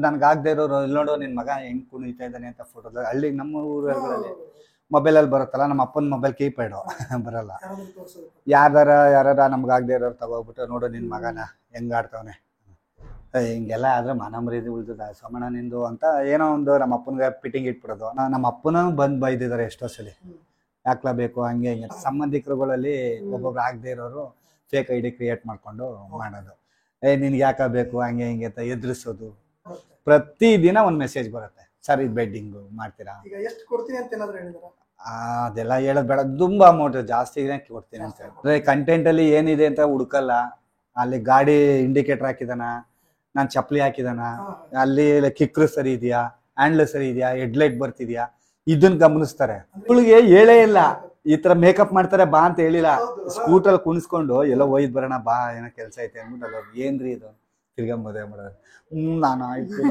ನನ್ಗೆ ಆಗದೆ ಇರೋರು ಇಲ್ಲಿ ನೋಡು ನಿನ್ ಮಗ ಹೆಂಗ್ ಕುಣಿತಾ ಇದ್ದಾನೆ ಅಂತ ಫೋಟೋ ಹಳ್ಳಿ ನಮ್ಮ ಊರುಗಳಲ್ಲಿ ಮೊಬೈಲಲ್ಲಿ ಬರುತ್ತಲ್ಲ, ನಮ್ಮ ಅಪ್ಪನ ಮೊಬೈಲ್ ಕೀಪ್ಯಾಡು ಬರಲ್ಲ. ಯಾರ ನಮ್ಗಾಗದೆ ಇರೋರು ತಗೋಬಿಟ್ಟು ನೋಡು ನಿನ್ ಮಗನ ಹೆಂಗ್ ಆಡ್ತವನೆ, ಹಿಂಗೆಲ್ಲ ಆದ್ರೆ ಮಾನ ಮರ್ಯಾದೆ ಉಳಿತದ ಸೋಮಣ್ಣ ನಿಂದು ಅಂತ ಏನೋ ಒಂದು ನಮ್ಮ ಅಪ್ಪನಿಗೆ ಫಿಟ್ಟಿಂಗ್ ಇಟ್ಬಿಡೋದು. ನಮ್ಮ ಅಪ್ಪನ ಬಂದ್ ಬೈದಿದ್ದಾರೆ ಎಷ್ಟೋ ಸಲಿ, ಯಾಕ್ಲಾ ಬೇಕು ಹಂಗೆ ಹಿಂಗೆ. ಸಂಬಂಧಿಕರುಗಳಲ್ಲಿ ಒಬ್ಬೊಬ್ರು ಆಗದೆ ಇರೋರು ಫೇಕ್ ಐಡಿ ಕ್ರಿಯೇಟ್ ಮಾಡ್ಕೊಂಡು ಮಾಡೋದು, ನಿನ್ಗೆ ಯಾಕ ಬೇಕು ಹಂಗೆ ಹಿಂಗೆ ಅಂತ ಎದುರಿಸೋದು. ಪ್ರತಿದಿನ ಒಂದ್ ಮೆಸೇಜ್ ಬರುತ್ತೆ, ಸರ್ ಇದು ಬೆಡ್ಡಿಂಗು ಮಾಡ್ತೀರಾ, ಅದೆಲ್ಲ ಹೇಳೋದ್ ಬೇಡ. ತುಂಬಾ ಅಮೌಂಟ್ ಜಾಸ್ತಿ ಕೊಡ್ತೀನಿ ಅಂತ ಹೇಳಿದ್ರೆ ಕಂಟೆಂಟ್ ಅಲ್ಲಿ ಏನಿದೆ ಅಂತ ಹುಡುಕಲ್ಲ. ಅಲ್ಲಿ ಗಾಡಿ ಇಂಡಿಕೇಟರ್ ಹಾಕಿದಾನ, ನಾನ್ ಚಪ್ಪಲಿ ಹಾಕಿದಾನ, ಅಲ್ಲಿ ಕಿಕ್ರು ಸರಿ ಇದೆಯಾ, ಹ್ಯಾಂಡ್ಲ್ ಸರಿ ಇದೆಯಾ, ಹೆಡ್ಲೈಟ್ ಬರ್ತಿದ್ಯಾ, ಇದನ್ನ ಗಮನಿಸ್ತಾರೆ. ಇವಳಿಗೆ ಹೇಳೇ ಇಲ್ಲ ಈ ತರ ಮೇಕಪ್ ಮಾಡ್ತಾರೆ ಬಾ ಅಂತ ಹೇಳಿಲ್ಲ. ಸ್ಕೂಟರ್ ಕುಣಿಸ್ಕೊಂಡು ಎಲ್ಲೋ ಒಯ್ದ್ ಬರೋಣ ಬಾ, ಏನೋ ಕೆಲ್ಸ ಐತೆ ಅಂದ್ಬಿಟ್ಟು ಏನ್ರಿ ಇದು ತಿರ್ಗಾ ಮದುವೆ ಮಾಡೋದು. ನಾನು ಆಯ್ತು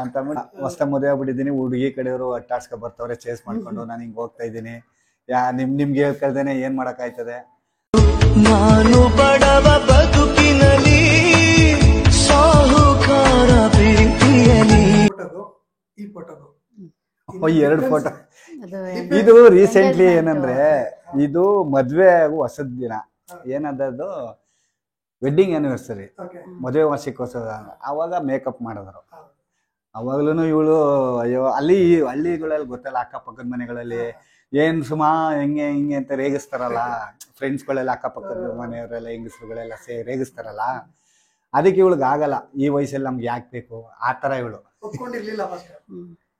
ಅಂತ ಹೊಸ ಮದುವೆ ಆಗ್ಬಿಟ್ಟಿದ್ದೀನಿ. ಹುಡುಗಿ ಕಡೆಯವರು ಅಟ್ಟಾಡ್ಸ್ಕೊ ಬರ್ತವ್ರೆ ಚೇಸ್ ಮಾಡ್ಕೊಂಡು, ನಾನು ಹಿಂಗ್ ಹೋಗ್ತಾ ಇದ್ದೀನಿ. ನಿಮ್ಗೆ ಹೇಳ್ಕಳ್ದೇನೆ ಏನ್ ಮಾಡಕ್ ಆಯ್ತದೆ. ನಾನು ಬಡವ ಬದುಕಿನಲ್ಲಿ ಸಾಹುಕಾರ ಪ್ರೀತಿಯಲ್ಲಿ ಎರಡು ಫೋಟೋ. ಇದು ರೀಸೆಂಟ್ಲಿ ಏನಂದ್ರೆ ಇದು ಮದ್ವೆ ಹೊಸದ್ ದಿನ ಏನದದು ವೆಡ್ಡಿಂಗ್ ಆನಿವರ್ಸರಿ, ಮದುವೆ ವಾರ್ಷಿಕೋತ್ಸವ. ಅವಾಗ ಮೇಕಪ್ ಮಾಡಿದ್ರು. ಅವಾಗ್ಲೂ ಇವಳು ಅಯ್ಯೋ ಅಲ್ಲಿ ಹಳ್ಳಿಗಳಲ್ಲಿ ಗೊತ್ತಲ್ಲ, ಅಕ್ಕಪಕ್ಕದ ಮನೆಗಳಲ್ಲಿ ಏನ್ ಸುಮಾ ಹೆಂಗೆ ಹಿಂಗೆ ಅಂತ ರೇಗಿಸ್ತಾರಲ್ಲ, ಫ್ರೆಂಡ್ಸ್ಗಳೆಲ್ಲ ಅಕ್ಕಪಕ್ಕದ ಮನೆಯವರೆಲ್ಲ ಹೆಂಗಸ್ರುಗಳೆಲ್ಲ ರೇಗಿಸ್ತಾರಲ್ಲ. ಅದಕ್ಕೆ ಇವಳಿಗೆ ಆಗಲ್ಲ, ಈ ವಯಸ್ಸಲ್ಲಿ ನಮ್ಗೆ ಯಾಕೆ ಬೇಕು ಆ ತರ.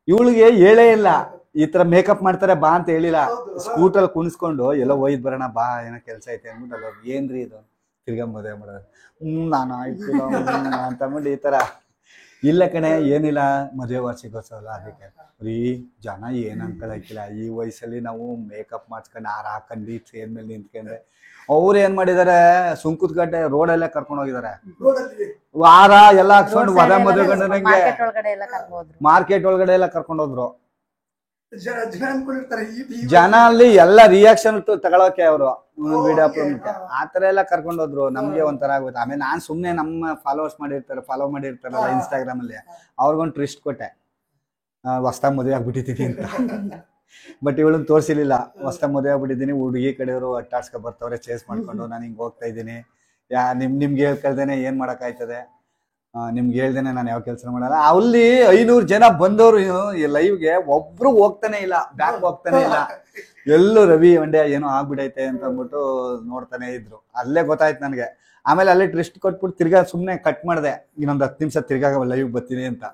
ಇವಳಿಗೆ ಹೇಳೇ ಇಲ್ಲ ಈ ತರ ಮೇಕಪ್ ಮಾಡ್ತಾರೆ ಬಾ ಅಂತ ಹೇಳಿಲ್ಲ. ಸ್ಕೂಟರ್ ಕುಣಿಸ್ಕೊಂಡು ಎಲ್ಲೋ ಒಯ್ದ್ ಬರೋಣ ಬಾ, ಏನೋ ಕೆಲ್ಸ ಐತೆ ಅಂದ್ಬಿಟ್ಟು ಏನ್ರಿ ಇದು ತಿರ್ಗಾ ಮದುವೆ ಮಾಡೋದು. ನಾನು ಆಯ್ತು ಅಂತ ಅಂದ್ಬಿಟ್ಟು ಈ ತರ. ಇಲ್ಲ ಕಣೆ ಏನಿಲ್ಲ, ಮದುವೆ ವಾರ್ಷಿಕೋತ್ಸವ ಅಲ್ಲ, ಅದಕ್ಕೆ ರೀ ಜನ ಏನ್ ಅನ್ಕೊಳಕಿಲ್ಲ. ಈ ವಯಸ್ಸಲ್ಲಿ ನಾವು ಮೇಕಪ್ ಮಾಡ್ಸ್ಕೊಂಡು ಹಾರ ಹಾಕೊಂಡು ಟ್ರೇನ್ ಮೇಲೆ ನಿಂತ್ಕೊಂಡ್ರೆ ಅವ್ರು ಏನ್ ಮಾಡಿದಾರೆ, ಸುಂಕುತ್ ಗಡ್ಡೆ ರೋಡಲ್ಲೇ ಕರ್ಕೊಂಡು ಹೋಗಿದ್ದಾರೆ. ವಾರ ಎಲ್ಲ ಹಾಕ್ಸ್ಕೊಂಡು ಮದುವೆ ಗಂಡನಿಗೆ ಮಾರ್ಕೆಟ್ ಒಳಗಡೆ ಎಲ್ಲ ಕರ್ಕೊಂಡು ಹೋದ್ರು. ಜನ ಅಲ್ಲಿ ಎಲ್ಲ ರಿಯಾಕ್ಷನ್ ತಗೊಳಕ್ಕೆ ಅವರು ವಿಡಿಯೋ ಅಪ್ಲೋಡ್ ಆತರ ಎಲ್ಲ ಕರ್ಕೊಂಡು ಹೋದ್ರು. ನಮ್ಗೆ ಒಂಥರ ಆಗುತ್ತೆ. ಆಮೇಲೆ ನಾನ್ ಸುಮ್ನೆ ನಮ್ಮ ಫಾಲೋ ಮಾಡಿರ್ತಾರಲ್ಲ ಇನ್ಸ್ಟಾಗ್ರಾಮ್ ಅಲ್ಲಿ, ಅವ್ರಿಗೊಂದು ಟ್ವಿಸ್ಟ್ ಕೊಟ್ಟೆ, ಹೊಸ್ದಾಗ್ ಮದುವೆ ಆಗ್ಬಿಟ್ಟಿದ್ದೀನಿ ಅಂತ. ಬಟ್ ಇವಳನ್ನ ತೋರ್ಸಿಲಿಲ್ಲ, ಹೊಸ್ದಾಗ್ ಮದುವೆ ಆಗ್ಬಿಟ್ಟಿದ್ದೀನಿ, ಹುಡುಗಿ ಕಡೆಯವರು ಅಟ್ಟಾಡ್ಸ್ಕೊ ಬರ್ತವ್ರೆ ಚೇಸ್ ಮಾಡ್ಕೊಂಡು, ನಾನು ಹಿಂಗ್ ಹೋಗ್ತಾ ಇದ್ದೀನಿ. ನಿಮ್ಗೆ ಹೇಳ್ಕಳ್ದೇನೆ ಏನ್ ಮಾಡಕ್ ಆಯ್ತದೆ, ನಿಮ್ಗೆ ಹೇಳ್ದೇನೆ ನಾನು ಯಾವ ಕೆಲಸ ಮಾಡಲ್ಲ. ಅಲ್ಲಿ 500 ಜನ ಬಂದವರು ಲೈವ್ಗೆ, ಒಬ್ರು ಹೋಗ್ತಾನೆ ಇಲ್ಲ, ಬ್ಯಾಕ್ ಹೋಗ್ತಾನೆ ಇಲ್ಲ. ಎಲ್ಲೂ ರವಿ ಮಂಡ್ಯ ಏನೋ ಆಗ್ಬಿಡೈತೆ ಅಂತ ಅಂದ್ಬಿಟ್ಟು ನೋಡ್ತಾನೆ ಇದ್ರು. ಅಲ್ಲೇ ಗೊತ್ತಾಯ್ತು ನನ್ಗೆ. ಆಮೇಲೆ ಅಲ್ಲೇ ಟ್ವಿಸ್ಟ್ ಕೊಟ್ಬಿಟ್ಟು ತಿರ್ಗಾ ಸುಮ್ನೆ ಕಟ್ ಮಾಡಿದೆ, ಇನ್ನೊಂದು 10 ನಿಮಿಷ ತಿರ್ಗಾ ಲೈವ್ ಬರ್ತೀನಿ ಅಂತ.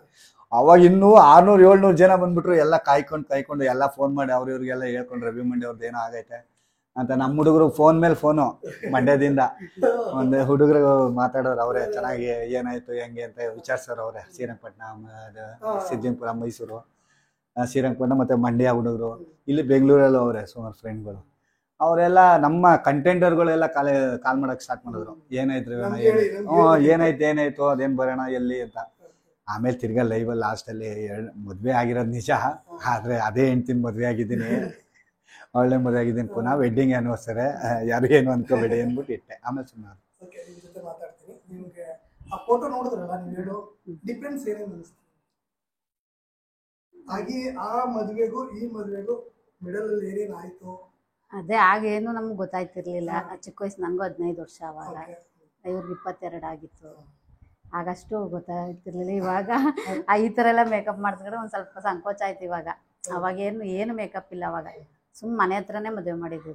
ಅವಾಗ ಇನ್ನೂ 600-700 ಜನ ಬಂದ್ಬಿಟ್ರು. ಎಲ್ಲ ಕಾಯ್ಕೊಂಡು ಎಲ್ಲ ಫೋನ್ ಮಾಡಿ ಅವ್ರಿವ್ರಿಗೆಲ್ಲ ಹೇಳ್ಕೊಂಡು ರವಿ ಮಂಡ್ಯ ಅವ್ರದ್ದು ಏನೋ ಆಗೈತೆ ಅಂತ. ನಮ್ಮ ಹುಡುಗರು ಫೋನ್ ಮೇಲೆ ಫೋನು ಮಂಡ್ಯದಿಂದ ಒಂದು ಹುಡುಗರು ಮಾತಾಡೋರು ಅವರೇ, ಚೆನ್ನಾಗಿ ಏನಾಯ್ತು ಹೆಂಗೆ ಅಂತ ವಿಚಾರಿಸೋರು ಅವರೇ. ಶ್ರೀರಂಗಪಟ್ಟಣ, ಸಿದ್ದಿಂಪುರ, ಮೈಸೂರು, ಶ್ರೀರಂಗಪಟ್ಟಣ ಮತ್ತೆ ಮಂಡ್ಯ ಹುಡುಗರು. ಇಲ್ಲಿ ಬೆಂಗಳೂರಲ್ಲೂ ಅವರೇ ಸುಮಾರು ಫ್ರೆಂಡ್ಗಳು. ಅವರೆಲ್ಲ ನಮ್ಮ ಕಂಟೆಂಟರ್ಗಳೆಲ್ಲ ಕಾಲ್ ಮಾಡಕ್ ಸ್ಟಾರ್ಟ್ ಮಾಡಿದ್ರು. ಏನಾಯ್ತು ಅದೇನ್ ಬರೋಣ ಎಲ್ಲಿ ಅಂತ. ಆಮೇಲೆ ತಿರ್ಗಾ ಲೈವ್ ಲಾಸ್ಟ್ ಅಲ್ಲಿ ಮದ್ವೆ ಆಗಿರೋದು ನಿಜ, ಆದ್ರೆ ಅದೇ ಹೆಂಡ್ತಿನ ಮದ್ವೆ ಆಗಿದ್ದೀನಿ, ಒಳ್ಳೆ ಮದುವೆ ಆಗಿದ್ದೀನಿ, ಪುನಃ ವೆಡ್ಡಿಂಗ್ ಆನಿವರ್ಸರಿ, ಯಾರು ಏನು ಅನ್ಕೋಬೇಡಿ ಅಂದ್ಬಿಟ್ಟು ಇಟ್ಟೆ. ಆಮೇಲೆ ಸುಮ್ಮನೆ ಅದೇ ಆಗೇನು ನಮ್ಗೆ ಗೊತ್ತಾಯ್ತಿರ್ಲಿಲ್ಲ. ಚಿಕ್ಕ ವಯಸ್ಸು, ನಂಗೂ 15 ವರ್ಷ ಅವಾಗ, ಇವ್ರಿಗೆ 22 ಆಗಿತ್ತು. ಆಗಷ್ಟು ಗೊತ್ತಾಗ್ತಿರ್ಲಿಲ್ಲ. ಇವಾಗ ಈ ಥರ ಎಲ್ಲ ಮೇಕಪ್ ಮಾಡಿಸ್ಕೊಂಡ್ರೆ ಒಂದು ಸ್ವಲ್ಪ ಸಂಕೋಚ ಆಯ್ತು ಇವಾಗ. ಅವಾಗ ಏನು ಮೇಕಪ್ ಇಲ್ಲ, ಅವಾಗ ಸುಮ್ಮನೆ ಮನೆ ಹತ್ರನೇ ಮದುವೆ ಮಾಡಿದ್ದು.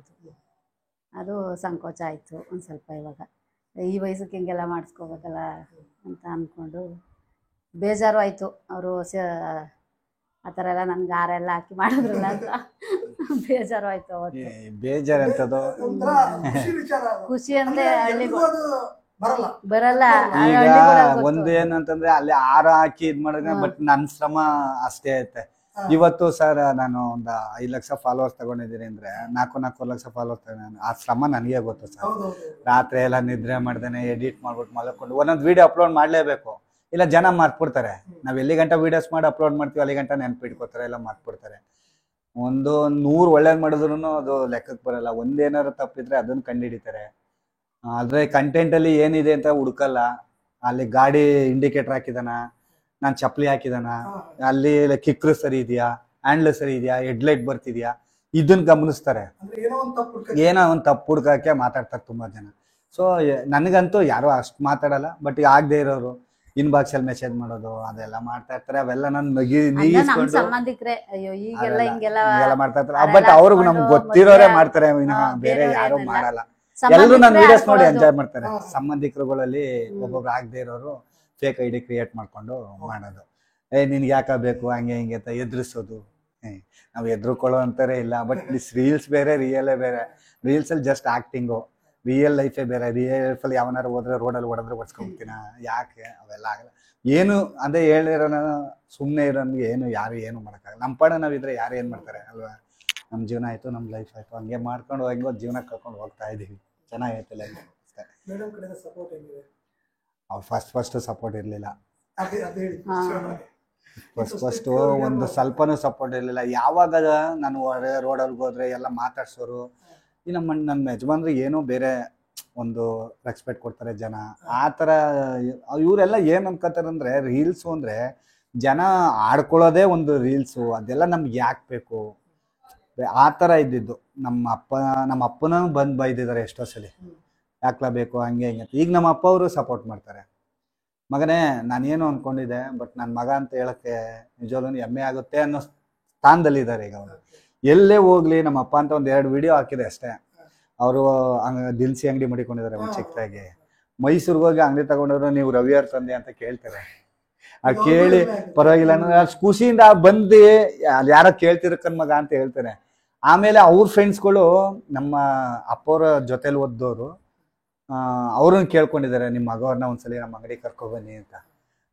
ಅದು ಸಂಕೋಚ ಆಯಿತು ಒಂದು ಸ್ವಲ್ಪ. ಇವಾಗ ಈ ವಯಸ್ಸಿಗೆ ಹಿಂಗೆಲ್ಲ ಮಾಡಿಸ್ಕೋಬೇಕಲ್ಲ ಅಂತ ಅಂದ್ಕೊಂಡು ಬೇಜಾರು ಆಯಿತು. ಅವರು ಆ ಥರ ಎಲ್ಲ ನನ್ಗೆ ಗಾರ ಎಲ್ಲ ಹಾಕಿ ಮಾಡಿದ್ರಲ್ಲ ಅಂತ ಬೇಜಾರು ಆಯಿತು ಅವತ್ತು. ಬೇಜಾರಂತದ್ದು ಖುಷಿ ಅಂದರೆ ಹಳ್ಳಿಗೂ ಬರಲ್ಲ. ಈಗ ಒಂದು ಏನಂತಂದ್ರೆ ಅಲ್ಲಿ ಹಾರ ಹಾಕಿ ಇದ್ ಮಾಡಿದ್ರೆ, ಬಟ್ ನನ್ ಶ್ರಮ ಅಷ್ಟೇ ಐತೆ. ಇವತ್ತು ಸರ್ ನಾನು ಒಂದು 5 ಲಕ್ಷ ಫಾಲೋವರ್ಸ್ ತಗೊಂಡಿದ್ದೀನಿ ಅಂದ್ರೆ 4 ಲಕ್ಷ ಫಾಲೋವರ್ಸ್ ತಗೊಂಡಿದ್ದೀನಿ. ಆ ಶ್ರಮ ನನಗೆ ಗೊತ್ತು ಸರ್. ರಾತ್ರಿ ಎಲ್ಲ ನಿದ್ರೆ ಮಾಡ್ದೇನೆ ಎಡಿಟ್ ಮಾಡ್ಬಿಟ್ಟು ಮಲಕೊಂಡು ಒಂದೊಂದು ವಿಡಿಯೋ ಅಪ್ಲೋಡ್ ಮಾಡ್ಲೇಬೇಕು, ಇಲ್ಲ ಜನ ಮರ್ತ್ಬಿಡ್ತಾರೆ. ನಾವ್ ಎಲ್ಲಿ ಗಂಟ ವಿಡಿಯೋಸ್ ಮಾಡಿ ಅಪ್ಲೋಡ್ ಮಾಡ್ತೀವಿ ಅಲ್ಲಿ ಗಂಟ ನೆನ್ಪಿಟ್ಕೋತಾರೆ, ಎಲ್ಲ ಮರ್ತ್ಬಿಡ್ತಾರೆ. ಒಂದು 100 ಒಳ್ಳೇದ್ ಮಾಡಿದ್ರು ಅದು ಲೆಕ್ಕಕ್ಕೆ ಬರಲ್ಲ. ಒಂದೇನಾದ್ರು ತಪ್ಪಿದ್ರೆ ಅದನ್ನ ಕಂಡುಹಿಡಿತಾರೆ. ಆದ್ರೆ ಕಂಟೆಂಟ್ ಅಲ್ಲಿ ಏನಿದೆ ಅಂತ ಹುಡುಕಲ್ಲ. ಅಲ್ಲಿ ಗಾಡಿ ಇಂಡಿಕೇಟರ್ ಹಾಕಿದಾನ, ನಾನು ಚಪ್ಪಲಿ ಹಾಕಿದಾನ, ಅಲ್ಲಿ ಕಿಕ್ರು ಸರಿ ಇದೆಯಾ, ಹ್ಯಾಂಡ್ಲ್ ಸರಿ ಇದೆಯಾ, ಹೆಡ್ಲೈಟ್ ಬರ್ತಿದ್ಯಾ, ಇದನ್ನ ಗಮನಿಸ್ತಾರೆ. ಏನೋ ಒಂದು ತಪ್ಪು ಹುಡ್ಕಕ್ಕೆ ಮಾತಾಡ್ತಾರೆ ತುಂಬಾ ಜನ. ಸೊ ನನಗಂತೂ ಯಾರು ಅಷ್ಟು ಮಾತಾಡಲ್ಲ, ಬಟ್ ಆಗದೆ ಇರೋರು ಇನ್ಬಾಕ್ಸ್ ಅಲ್ಲಿ ಮೆಸೇಜ್ ಮಾಡೋದು ಅದೆಲ್ಲ ಮಾಡ್ತಾ ಇರ್ತಾರೆ. ಅವೆಲ್ಲ ನಾನು ನಮ್ಮ ಸಂಬಂಧಿಕರೇ ಅಯ್ಯೋ ಈಗೆಲ್ಲ ಹಿಂಗೆಲ್ಲ ಮಾಡ್ತಾ ಇರ್ತಾರೆ. ಬಟ್ ಅವ್ರಿಗೂ ನಮ್ಗೆ ಗೊತ್ತಿರೋರೇ ಮಾಡ್ತಾರೆ, ಬೇರೆ ಯಾರು ಮಾಡಲ್ಲ. ಎಲ್ಲರೂ ನನ್ನ ವಿಡಿಯೋಸ್ ನೋಡಿ ಎಂಜಾಯ್ ಮಾಡ್ತಾರೆ. ಸಂಬಂಧಿಕರುಗಳಲ್ಲಿ ಒಬ್ಬೊಬ್ರು ಆಗದೆ ಇರೋರು ಫೇಕ್ ಐಡಿ ಕ್ರಿಯೇಟ್ ಮಾಡ್ಕೊಂಡು ಮಾಡೋದು. ನಿನ್ಗೆ ಯಾಕ ಬೇಕು ಹಂಗೆ ಹಿಂಗೆ ಅಂತ ಎದುರಿಸೋದು. ನಾವು ಎದುರುಕೊಳ್ಳೋ ಅಂತಾರೆ ಇಲ್ಲ. ಬಟ್ ರೀಲ್ಸ್ ಬೇರೆ, ರಿಯಲೇ ಬೇರೆ. ರೀಲ್ಸ್ ಅಲ್ಲಿ ಜಸ್ಟ್ ಆಕ್ಟಿಂಗು, ರಿಯಲ್ ಲೈಫೇ ಬೇರೆ. ರಿಯಲ್ ಲೈಫಲ್ಲಿ ಯಾವನಾರು ಹೋದ್ರೆ ರೋಡಲ್ಲಿ ಹೊಡೆದ್ರೆ ಹೊಡ್ಸ್ಕೊಂಡ್ಬಿಡ್ತೀನ, ಯಾಕೆ ಅವೆಲ್ಲ ಆಗಲ್ಲ. ಏನು ಅದೇ ಹೇಳಿರೋನ ಸುಮ್ಮನೆ ಇರೋನ್ಗೆ ಯಾರು ಏನು ಮಾಡೋಕ್ಕಾಗಲ್ಲ. ನಮ್ಮ ಪಾಡ ನಾವಿದ್ರೆ ಯಾರು ಏನು ಮಾಡ್ತಾರೆ ಅಲ್ವಾ. ನಮ್ಮ ಜೀವನ ಆಯಿತು, ನಮ್ಮ ಲೈಫ್ ಆಯಿತು, ಹಂಗೆ ಮಾಡ್ಕೊಂಡು ಹೆಂಗೋ ಜೀವನ ಕಳ್ಕೊಂಡು ಹೋಗ್ತಾ ಇದ್ದೀವಿ. ಚೆನ್ನಾಗೈತೆ ಲೈಫ್ ಅಷ್ಟೇ. ಅವ್ರು ಫಸ್ಟ್ ಸಪೋರ್ಟ್ ಇರಲಿಲ್ಲ. ಫಸ್ಟು ಒಂದು ಸ್ವಲ್ಪನೂ ಸಪೋರ್ಟ್ ಇರಲಿಲ್ಲ. ಯಾವಾಗ ನಾನು ರೋಡಲ್ಲಿ ಹೋದ್ರೆ ಎಲ್ಲ ಮಾತಾಡ್ಸೋರು. ಈ ನಮ್ಮ ಯಜಮಾನ್ರಿಗೆ ಏನೋ ಬೇರೆ ಒಂದು ರೆಸ್ಪೆಕ್ಟ್ ಕೊಡ್ತಾರೆ ಜನ. ಆ ಥರ ಇವರೆಲ್ಲ ಏನು ಅನ್ಕೋತಾರೆ ಅಂದರೆ, ರೀಲ್ಸು ಅಂದರೆ ಜನ ಆಡ್ಕೊಳ್ಳೋದೇ ಒಂದು ರೀಲ್ಸು, ಅದೆಲ್ಲ ನಮ್ಗೆ ಯಾಕೆ ಬೇಕು ಆ ಥರ ಇದ್ದಿದ್ದು. ನಮ್ಮ ಅಪ್ಪನೂ ಬಂದು ಬೈದಿದ್ದಾರೆ ಎಷ್ಟೋ ಸಲ, ಯಾಕ್ಲ ಬೇಕು ಹಂಗೆ ಹಿಂಗೆ. ಈಗ ನಮ್ಮ ಅಪ್ಪ ಅವರು ಸಪೋರ್ಟ್ ಮಾಡ್ತಾರೆ. ಮಗನೇ ನಾನೇನು ಅಂದ್ಕೊಂಡಿದ್ದೆ, ಬಟ್ ನನ್ನ ಮಗ ಅಂತ ಹೇಳೋಕ್ಕೆ ನಿಜವಾಗ್ಲೂ ಹೆಮ್ಮೆ ಆಗುತ್ತೆ ಅನ್ನೋ ಸ್ಥಾನದಲ್ಲಿದ್ದಾರೆ ಈಗ ಅವರು. ಎಲ್ಲೇ ಹೋಗ್ಲಿ ನಮ್ಮ ಅಪ್ಪ ಅಂತ ಒಂದು 2 ವಿಡಿಯೋ ಹಾಕಿದೆ ಅಷ್ಟೇ. ಅವರು ದಿನಸಿ ಅಂಗಡಿ ಮಾಡಿಕೊಂಡಿದ್ದಾರೆ ಒಂದು ಚಿಕ್ಕದಾಗಿ. ಮೈಸೂರಿಗೆ ಹೋಗಿ ಅಂಗಡಿ ತಗೊಂಡವ್ರು ನೀವು ರವಿಯವ್ರ ತಂದೆ ಅಂತ ಕೇಳ್ತಾರೆ. ಅದು ಕೇಳಿ ಪರವಾಗಿಲ್ಲ ಅನ್ನೋ ಖುಷಿಯಿಂದ ಬಂದು ಅಲ್ಲಿ ಯಾರೋ ಕೇಳ್ತಿರಕ್ಕನ್ ಮಗ ಅಂತ ಹೇಳ್ತಾರೆ. ಆಮೇಲೆ ಅವ್ರ ಫ್ರೆಂಡ್ಸ್ಗಳು ನಮ್ಮ ಅಪ್ಪವ್ರ ಜೊತೆಲಿ ಓದ್ದೋರು ಅವ್ರನ್ನ ಕೇಳ್ಕೊಂಡಿದ್ದಾರೆ, ನಿಮ್ಮ ಮಗವ್ರನ್ನ ಒಂದ್ಸಲಿ ನಮ್ಮ ಅಂಗಡಿ ಕರ್ಕೊಬನ್ನಿ ಅಂತ.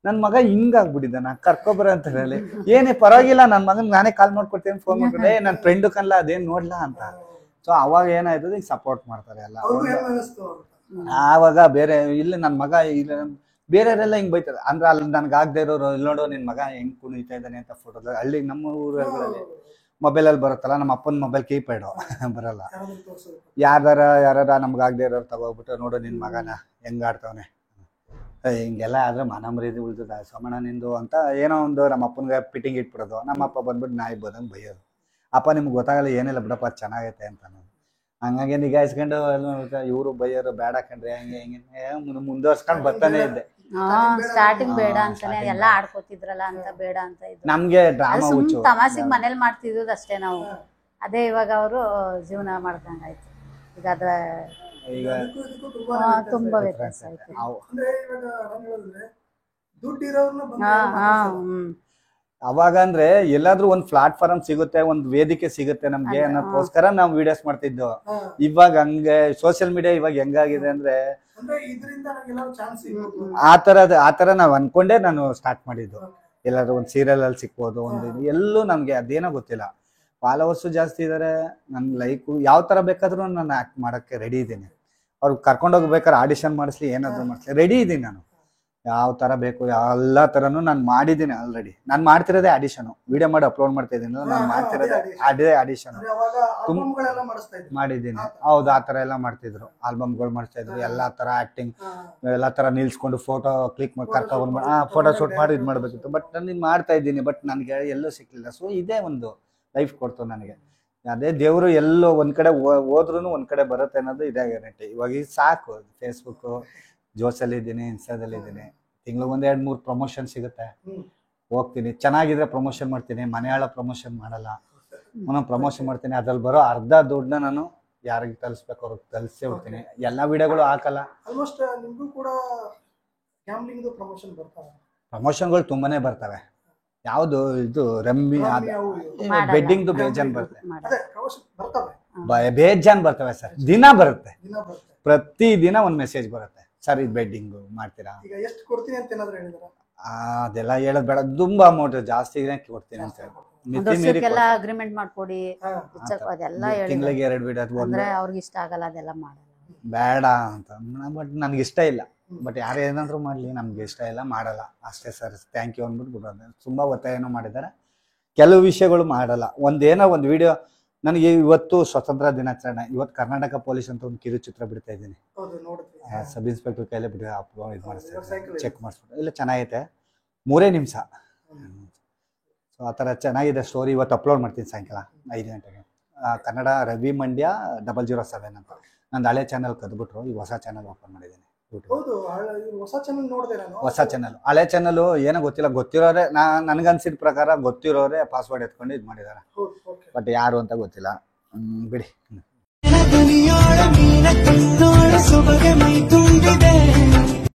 ನನ್ನ ಮಗ ಹಿಂಗಾಗ್ಬಿಟ್ಟಿದ್ದಾನ, ಕರ್ಕೊಬರ ಅಂತ ಹೇಳಿ. ಏನೇ ಪರವಾಗಿಲ್ಲ, ನನ್ನ ಮಗನ್ ನಾನೇ ಕಾಲ್ ಮಾಡ್ಕೊಡ್ತೀನಿ, ಫೋನ್ ಮಾಡ್ಕೊಂಡೆ, ನನ್ನ ಫ್ರೆಂಡ್ ಕಲ್ಲ ಅದೇನ್ ನೋಡ್ಲಾ ಅಂತ. ಸೊ ಅವಾಗ ಏನಾಯ್ತದೆ, ಈಗ ಸಪೋರ್ಟ್ ಮಾಡ್ತಾರೆ ಎಲ್ಲ. ಆವಾಗ ಬೇರೆ ಇಲ್ಲಿ ನನ್ನ ಮಗ ಇಲ್ಲ ಬೇರೆಯವರೆಲ್ಲ ಹಿಂಗ್ ಬೈತಾರೆ ಅಂದ್ರೆ, ಅಲ್ಲಿ ನನ್ಗೆ ಆಗದೆ ಇರೋರು ಇಲ್ಲಿ ನೋಡು ನಿನ್ ಮಗ ಹೆಂಗ್ ಕುಣಿತಾ ಇದ್ದಾನೆ ಅಂತ ಫೋಟೋ. ಹಳ್ಳಿ ನಮ್ಮ ಊರುಗಳಲ್ಲಿ ಮೊಬೈಲಲ್ಲಿ ಬರುತ್ತಲ್ಲ, ನಮ್ಮ ಅಪ್ಪನ ಮೊಬೈಲ್ ಕೀಪ್ಯಾಡು ಬರಲ್ಲ. ಯಾರಾರ ನಮ್ಗಾಗದೆ ಇರೋರು ತಗೋಬಿಟ್ಟು ನೋಡು ನಿನ್ ಮಗನ ಹೆಂಗ್ ಆಡ್ತವನೆ, ಹಿಂಗೆಲ್ಲ ಆದ್ರೆ ಮಾನ ಮರ್ಯಾದೆ ಉಳಿತದ ಸೋಮಣ್ಣ ನಿಂದು ಅಂತ ಏನೋ ಒಂದು ನಮ್ಮ ಅಪ್ಪನಿಗೆ ಫಿಟ್ಟಿಂಗ್ ಇಟ್ಬಿಡೋದು. ನಮ್ಮ ಅಪ್ಪ ಬಂದ್ಬಿಟ್ಟು ನಾಯಿ ಬೋದಂಗೆ ಬೈಯೋದು. ಅಪ್ಪ ನಿಮ್ಗೆ ಗೊತ್ತಾಗಲ್ಲ ಏನಿಲ್ಲ ಬಿಡಪ್ಪ ಚೆನ್ನಾಗೈತೆ ಅಂತ. ಹಂಗಾಗಿ ನಿಗಾಯಿಸ್ಕೊಂಡು ಇವರು ಬೈಯೋರು ಬೇಡ ಕಂಡ್ರೆ ಹಂಗೆ ಹಿಂಗೆ ಮುಂದುವರ್ಸ್ಕೊಂಡು ಬರ್ತಾನೆ ಇದ್ದೆ. ಸ್ಟಾರ್ಟಿಂಗ್ ಬೇಡ ಅಂತಾನೆ ಎಲ್ಲ ಆಡ್ಕೋತಿದ್ರಲ್ಲ ಅಂತ ಬೇಡ ಅಂತ ಇದ್ರು. ನಮ್ಗೆ ಡ್ರಾಮಾ ಹುಚ್ಚು, ತಮಾಷೆಗೆ ಮನೇಲಿ ಮಾಡ್ತಿದ್ದು ಅಷ್ಟೇ ನಾವು. ಅದೇ ಇವಾಗ ಅವರು ಜೀವನ ಮಾಡ್ದಂಗಾಯ್ತು. ಈಗ ಅದ್ರ ಈಗ ತುಂಬಾ ವ್ಯತ್ಯಾಸ ಆಯ್ತು. ಅವಾಗ ಅಂದ್ರೆ ಎಲ್ಲಾದ್ರೂ ಒಂದ್ ಪ್ಲಾಟ್ಫಾರ್ಮ್ ಸಿಗುತ್ತೆ, ಒಂದ್ ವೇದಿಕೆ ಸಿಗುತ್ತೆ ನಮ್ಗೆ ಅನ್ನೋಕ್ಕೋಸ್ಕರ ನಾವು ವಿಡಿಯೋಸ್ ಮಾಡ್ತಿದ್ದೋ. ಇವಾಗ ಹಂಗೆ ಸೋಷಿಯಲ್ ಮೀಡಿಯಾ ಇವಾಗ ಹೆಂಗಾಗಿದೆ ಅಂದ್ರೆ ಆತರ ನಾವ್ ಅನ್ಕೊಂಡೇ ನಾನು ಸ್ಟಾರ್ಟ್ ಮಾಡಿದ್ದು. ಎಲ್ಲಾದ್ರೂ ಒಂದ್ ಸೀರಿಯಲ್ ಅಲ್ಲಿ ಸಿಕ್ಬೋದು, ಒಂದು ಎಲ್ಲೂ ನಮ್ಗೆ ಅದೇನೋ ಗೊತ್ತಿಲ್ಲ. ಫಾಲೋವರ್ಸು ಜಾಸ್ತಿ ಇದಾರೆ, ನನ್ ಲೈಕ್ ಯಾವ ತರ ಬೇಕಾದ್ರೂ ನಾನು ಆಕ್ಟ್ ಮಾಡಕ್ಕೆ ರೆಡಿ ಇದ್ದೀನಿ. ಅವ್ರು ಕರ್ಕೊಂಡೋಗ್ಬೇಕಾದ್ರೆ ಆಡಿಷನ್ ಮಾಡಿಸ್ಲಿ ಏನಾದ್ರು ಮಾಡಿಸ್ಲಿ ರೆಡಿ ಇದ್ದೀನಿ ನಾನು. ಯಾವ ತರ ಬೇಕು ಎಲ್ಲ ತರನು ನಾನು ಮಾಡಿದ್ದೀನಿ ಆಲ್ರೆಡಿ. ನಾನು ಮಾಡ್ತಿರೋದೇ ಆಡಿಷನ್, ವಿಡಿಯೋ ಮಾಡಿ ಅಪ್ಲೋಡ್ ಮಾಡ್ತಾ ಇದ್ದೀನಿ. ನಾನು ಮಾಡ್ತಿರೋದೇ ಅದೇ ಆಡಿಷನ್ ಮಾಡಿದ್ದೀನಿ. ಹೌದು, ಆ ತರ ಎಲ್ಲ ಮಾಡ್ತಿದ್ರು, ಆಲ್ಬಮ್ಗಳು ಮಾಡ್ತಾ ಇದ್ರು, ಎಲ್ಲಾ ತರ ಆಕ್ಟಿಂಗ್ ಎಲ್ಲಾ ತರ ನಿಲ್ಸ್ಕೊಂಡು ಫೋಟೋ ಕ್ಲಿಕ್ ಮಾಡಿ ಕರ್ಕೊಂಡ್ ಫೋಟೋ ಶೂಟ್ ಮಾಡಿ ಇದು ಮಾಡ್ಬೇಕಿತ್ತು. ಬಟ್ ನಾನು ಮಾಡ್ತಾ ಇದ್ದೀನಿ, ಬಟ್ ನನ್ಗೆ ಎಲ್ಲೂ ಸಿಕ್ಲಿಲ್ಲ. ಸೊ ಇದೇ ಒಂದು ಲೈಫ್ ಕೊಡ್ತು ನನಗೆ. ಅದೇ ದೇವ್ರು ಎಲ್ಲೋ ಒಂದ್ ಕಡೆ ಹೋದ್ರು ಒಂದ್ ಕಡೆ ಬರುತ್ತೆ ಅನ್ನೋದು ಇದೇ ಗ್ಯಾರಂಟಿ. ಇವಾಗ ಈಗ ಸಾಕು, ಫೇಸ್ಬುಕ್ ಜೋಸಲ್ಲಿ ಇದ್ದೀನಿ, ಇನ್ಸ್ಟಾದಲ್ಲಿ ಇದ್ದೀನಿ. ತಿಂಗ್ಳಿಗೆ 1-2-3 ಪ್ರಮೋಷನ್ ಸಿಗುತ್ತೆ, ಹೋಗ್ತೀನಿ. ಚೆನ್ನಾಗಿದ್ರೆ ಪ್ರಮೋಷನ್ ಮಾಡ್ತೀನಿ, ಮನೆಯಾಳ ಪ್ರಮೋಷನ್ ಮಾಡಲ್ಲ. ನಾನು ಪ್ರಮೋಷನ್ ಮಾಡ್ತೀನಿ, ಅದ್ರಲ್ಲಿ ಬರೋ ಅರ್ಧ ದುಡ್ಡನ್ನ ನಾನು ಯಾರಿಗೆ ತಲುಪಿಸ್ಬೇಕು ಅವ್ರಿಗೆ ತಲುಪಿಸೇ ಬಿಡ್ತೀನಿ. ಎಲ್ಲಾ ವಿಡಿಯೋಗಳು ಹಾಕಲ್ಲ. ಪ್ರಮೋಷನ್ಗಳು ತುಂಬಾನೇ ಬರ್ತವೆ. ಯಾವ್ದು ಇದು ರಮ್ಮಿ ಬೆಡ್ಡಿಂಗ್ದು ಬೇಜಾನ್ ಬರ್ತವೆ, ಬೇಜಾನ್ ಬರ್ತವೆ ಸರ್. ದಿನ ಬರುತ್ತೆ, ಪ್ರತಿ ದಿನ ಒಂದ್ ಮೆಸೇಜ್ ಬರುತ್ತೆ, ಸರ್ ಇದು ಬೆಡ್ಡಿಂಗ್ ಮಾಡ್ತೀರಾ, ಅದೆಲ್ಲ ಹೇಳೋದ್ ಬೇಡ. ತುಂಬಾ ಅಮೌಂಟ್ ಜಾಸ್ತಿ ಕೊಡ್ತೀನಿ ಅಂತ ಅಗ್ರಿಮೆಂಟ್ ಮಾಡ್ಕೊಡಿ, ತಿಂಗಳಿಗೆ 2 ವಿಡಿಯೋ ಅಂದ್ರೆ ಅವ್ರಿಗೆ ಇಷ್ಟ ಆಗಲ್ಲ, ಅದೆಲ್ಲ ಮಾಡಲ್ಲ ಬೇಡ ಅಂತ. ಬಟ್ ನನ್ಗೆ ಇಷ್ಟ ಇಲ್ಲ. ಬಟ್ ಯಾರು ಏನಾದ್ರು ಮಾಡ್ಲಿ, ನಮ್ಗೆ ಇಷ್ಟ ಇಲ್ಲ, ಮಾಡಲ್ಲ ಅಷ್ಟೇ ಸರ್, ಥ್ಯಾಂಕ್ ಯು ಅಂದ್ಬಿಟ್ಟು ಬಿಡೋದು. ತುಂಬಾ ಒತ್ತಾಯನೂ ಮಾಡಿದ್ದಾರೆ, ಕೆಲವು ವಿಷಯಗಳು ಮಾಡಲ್ಲ. ಒಂದೇನೋ ಒಂದು ವಿಡಿಯೋ ನನಗೆ ಇವತ್ತು ಸ್ವತಂತ್ರ ದಿನಾಚರಣೆ, ಇವತ್ತು ಕರ್ನಾಟಕ ಪೊಲೀಸ್ ಅಂತ ಒಂದು ಕಿರುಚಿತ್ರ ಬಿಡ್ತಾ ಇದ್ದೀನಿ. ಸಬ್ ಇನ್ಸ್ಪೆಕ್ಟರ್ ಕೈಲೇ ಬಿಟ್ಟು ಇದು ಮಾಡಿಸ್ತಾ ಚೆಕ್ ಮಾಡಿಸ್ಬಿಟ್ಟು ಇಲ್ಲ ಚೆನ್ನಾಗೈತೆ. 3 ನಿಮಿಷ. ಸೊ ಆ ಥರ ಚೆನ್ನಾಗಿದೆ ಸ್ಟೋರಿ. ಇವತ್ತು ಅಪ್ಲೋಡ್ ಮಾಡ್ತೀನಿ ಸಾಯಂಕಾಲ 5 ಗಂಟೆಗೆ. ಕನ್ನಡ ರವಿ ಮಂಡ್ಯ 007 ಅಂತ. ನಂದು ಹಳೆ ಚಾನಲ್ ಕದ್ಬಿಟ್ರು, ಈಗ ಹೊಸ ಚಾನಲ್ ಓಪನ್ ಮಾಡಿದ್ದೀನಿ ಯೂಟ್ಯೂಬ್. ಹೊಸ ಚಾನಲ್ ನೋಡಿದೆ ನಾನು. ಹೊಸ ಚಾನಲ್. ಹಳೆ ಚಾನಲ್ ಏನೋ ಗೊತ್ತಿಲ್ಲ, ಗೊತ್ತಿರೋರೆ ನನಗನ್ಸಿದ ಪ್ರಕಾರ ಗೊತ್ತಿರೋರೆ ಪಾಸ್ವರ್ಡ್ ಎತ್ಕೊಂಡು ಇದು ಮಾಡಿದ್ದಾರೆ, ಬಟ್ ಯಾರು ಅಂತ ಗೊತ್ತಿಲ್ಲ. ಬಿಡಿ.